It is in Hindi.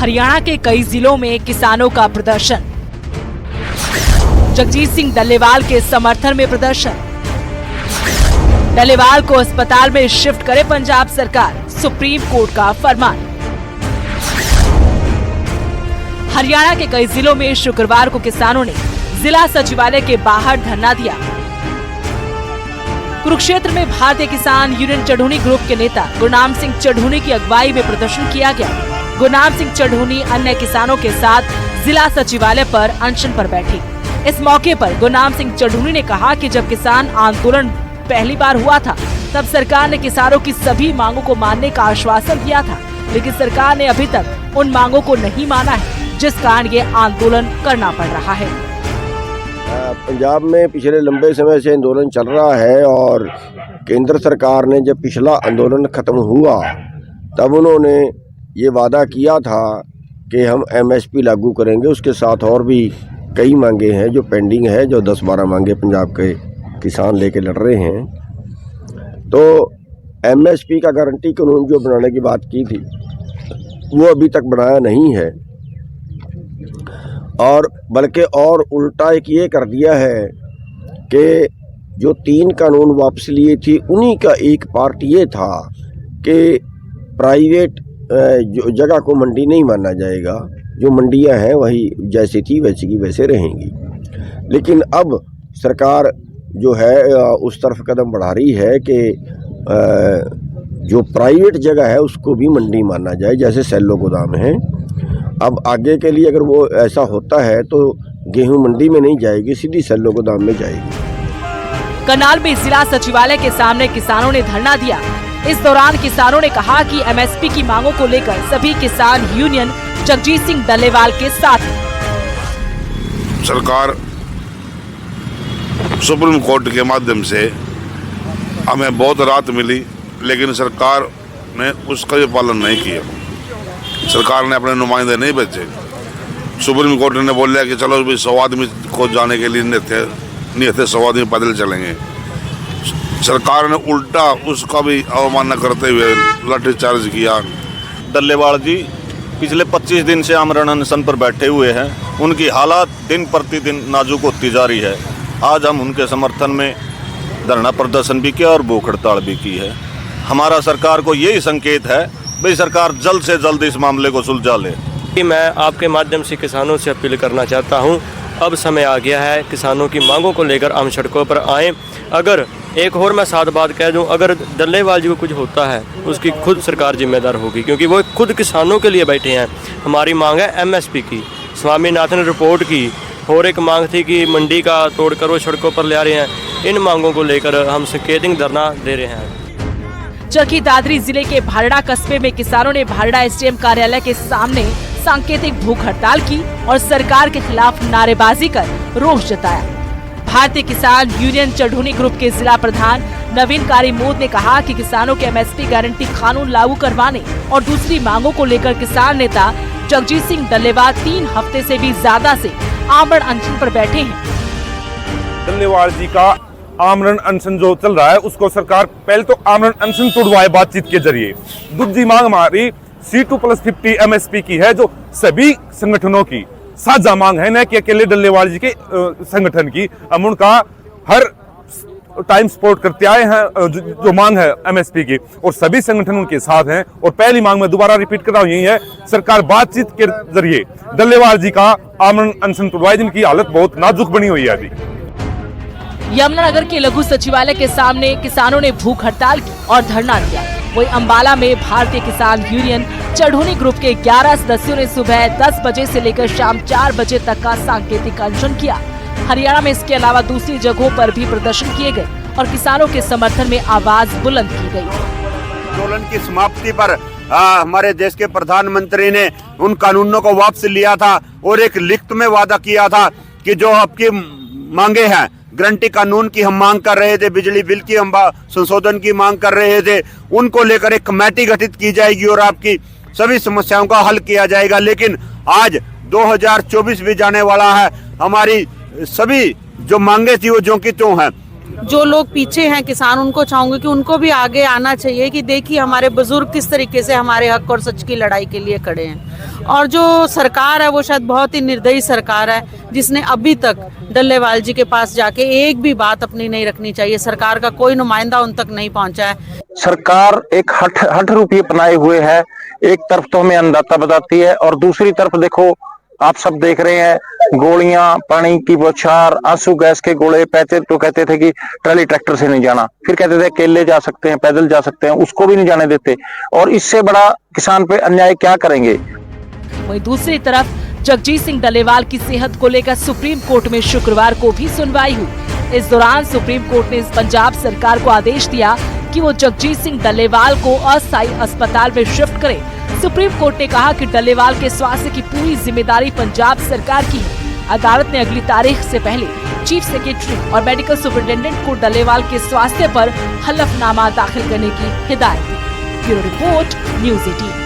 हरियाणा के कई जिलों में किसानों का प्रदर्शन। जगजीत सिंह डल्लेवाल के समर्थन में प्रदर्शन। डल्लेवाल को अस्पताल में शिफ्ट करे पंजाब सरकार, सुप्रीम कोर्ट का फरमान। हरियाणा के कई जिलों में शुक्रवार को किसानों ने जिला सचिवालय के बाहर धरना दिया। कुरुक्षेत्र में भारतीय किसान यूनियन चढ़ूनी ग्रुप के नेता गुरनाम सिंह चढ़ूनी की अगुवाई में प्रदर्शन किया गया। गुरनाम सिंह चढ़ूनी अन्य किसानों के साथ जिला सचिवालय पर अनशन पर बैठे। इस मौके पर गुरनाम सिंह चढ़ूनी ने कहा कि जब किसान आंदोलन पहली बार हुआ था तब सरकार ने किसानों की सभी मांगों को मानने का आश्वासन दिया था, लेकिन सरकार ने अभी तक उन मांगों को नहीं माना है, जिस कारण ये आंदोलन करना पड़ रहा है। पंजाब में पिछले लंबे समय से आंदोलन चल रहा है और केंद्र सरकार ने जब पिछला आंदोलन खत्म हुआ तब उन्होंने ये वादा किया था कि हम एमएसपी लागू करेंगे। उसके साथ और भी कई मांगे हैं जो पेंडिंग है, जो 10-12 मांगे पंजाब के किसान लेके लड़ रहे हैं। तो एमएसपी का गारंटी कानून जो बनाने की बात की थी वो अभी तक बनाया नहीं है, और बल्कि और उल्टा एक ये कर दिया है कि जो 3 कानून वापस लिए थी उन्हीं का एक पार्ट ये था कि प्राइवेट जो जगह को मंडी नहीं माना जाएगा, जो मंडियां हैं वही जैसी थी वैसी की वैसे रहेंगी। लेकिन अब सरकार जो है उस तरफ कदम बढ़ा रही है कि जो प्राइवेट जगह है उसको भी मंडी माना जाए, जैसे सेलो गोदाम है। अब आगे के लिए अगर वो ऐसा होता है तो गेहूं मंडी में नहीं जाएगी, सीधी सेलो गोदाम में जाएगी। करनाल में जिला सचिवालय के सामने किसानों ने धरना दिया। इस दौरान किसानों ने कहा कि एमएसपी की मांगों को लेकर सभी किसान यूनियन जगजीत सिंह डल्लेवाल के साथ है। सरकार सुप्रीम कोर्ट के माध्यम से हमें बहुत राहत मिली, लेकिन सरकार ने उसका भी पालन नहीं किया। सरकार ने अपने नुमाइंदे नहीं भेजे। सुप्रीम कोर्ट ने बोला कि चलो भाई 100 आदमी को जाने के लिए नहीं थे 100 आदमी पैदल चलेंगे। सरकार ने उल्टा उसका भी अवमानना करते हुए लाठीचार्ज किया। डल्लेवाल जी पिछले 25 दिन से आमरण अनशन पर बैठे हुए हैं। उनकी हालात दिन प्रतिदिन नाजुक होती जा रही है। आज हम उनके समर्थन में धरना प्रदर्शन भी किया और भूख हड़ताल भी की है। हमारा सरकार को यही संकेत है भाई सरकार जल्द से जल्द इस मामले को सुलझा ले। मैं आपके माध्यम से किसानों से अपील करना चाहता हूं, अब समय आ गया है किसानों की मांगों को लेकर हम सड़कों पर आएं। अगर एक और मैं साथ बात कह दूं, अगर डल्लेवाल जी को कुछ होता है उसकी खुद सरकार जिम्मेदार होगी, क्योंकि वो खुद किसानों के लिए बैठे हैं। हमारी मांग है एमएसपी की, स्वामीनाथन रिपोर्ट की, और एक मांग थी कि मंडी का तोड़कर वो सड़कों पर ले आ रहे हैं। इन मांगों को लेकर हम संकेतिक धरना दे रहे हैं। चरखी दादरी जिले के भालड़ा कस्बे में किसानों ने भालड़ा एसडीएम कार्यालय के सामने सांकेतिक भूख हड़ताल की और सरकार के खिलाफ नारेबाजी कर रोष जताया। भारतीय किसान यूनियन चढ़ूनी ग्रुप के जिला प्रधान नवीन कारीमोद ने कहा कि किसानों के एमएसपी गारंटी कानून लागू करवाने और दूसरी मांगों को लेकर किसान नेता जगजीत सिंह डल्लेवाल 3 हफ्ते से भी ज्यादा से आमरण अनशन पर बैठे हैं। डल्लेवाल जी का आमरण अनशन जो चल रहा है उसको सरकार पहले तो आमरण अनशन तोड़वाए बातचीत के जरिए। दूसरी मांग हमारी C2+50 एमएसपी की है, जो सभी संगठनों की साझा मांग है, न कि अकेले डल्लेवाल जी के संगठन की। हम उनका हर टाइम सपोर्ट करते आए हैं जो मांग है एमएसपी की, और सभी संगठन उनके साथ हैं। और पहली मांग में दोबारा रिपीट कर रहा हूं, यही है सरकार बातचीत के जरिए डल्लेवाल जी का आमरण अनशन तोड़वाए, जिनकी हालत बहुत नाजुक बनी हुई है। अभी यमुनानगर के लघु सचिवालय के सामने किसानों ने भूख हड़ताल की और धरना दिया। वहीं अंबाला में भारतीय किसान यूनियन चढ़ूनी ग्रुप के 11 सदस्यों ने सुबह 10 बजे से लेकर शाम 4 बजे तक का सांकेतिक अनशन किया। हरियाणा में इसके अलावा दूसरी जगहों पर भी प्रदर्शन किए गए और किसानों के समर्थन में आवाज बुलंद की गई। आंदोलन की समाप्ति पर हमारे देश के प्रधानमंत्री ने उन कानूनों को वापस लिया था और एक लिखित में वादा किया था कि जो आपकी मांगे हैं, गारंटी कानून की हम मांग कर रहे थे, बिजली बिल की हम संशोधन की मांग कर रहे थे, उनको लेकर एक कमेटी गठित की जाएगी और आपकी सभी समस्याओं का हल किया जाएगा। लेकिन आज 2024 भी जाने वाला है, हमारी सभी जो मांगे थी वो ज्यों की त्यों हैं। जो लोग पीछे हैं किसान, उनको चाहूंगी कि उनको भी आगे आना चाहिए कि देखिए हमारे बुजुर्ग किस तरीके से हमारे हक और सच की लड़ाई के लिए खड़े हैं। और जो सरकार है वो शायद बहुत ही निर्दयी सरकार है, जिसने अभी तक डल्लेवाल जी के पास जाके एक भी बात अपनी नहीं रखनी चाहिए। सरकार का कोई नुमाइंदा उन तक नहीं पहुंचा है। सरकार एक हठ रूपी अपनाए हुए है। एक तरफ तो हमें अन्नदाता बताती है और दूसरी तरफ देखो आप सब देख रहे हैं, गोलियां, पानी की बौछार, आंसू गैस के गोले। पहले तो कहते थे कि ट्रैली ट्रैक्टर से नहीं जाना, फिर कहते थे केले जा सकते हैं, पैदल जा सकते हैं, उसको भी नहीं जाने देते। और इससे बड़ा किसान पे अन्याय क्या करेंगे। वहीं दूसरी तरफ जगजीत सिंह डल्लेवाल की सेहत को लेकर सुप्रीम कोर्ट में शुक्रवार को भी सुनवाई हुई। इस दौरान सुप्रीम कोर्ट ने पंजाब सरकार को आदेश दिया कि वो जगजीत सिंह डल्लेवाल को अस्थायी अस्पताल में शिफ्ट करे। सुप्रीम कोर्ट ने कहा कि डल्लेवाल के स्वास्थ्य की पूरी जिम्मेदारी पंजाब सरकार की है। अदालत ने अगली तारीख से पहले चीफ सेक्रेटरी और मेडिकल सुपरिटेंडेंट को डल्लेवाल के स्वास्थ्य पर हलफनामा दाखिल करने की हिदायत दी। Bureau report, news 18।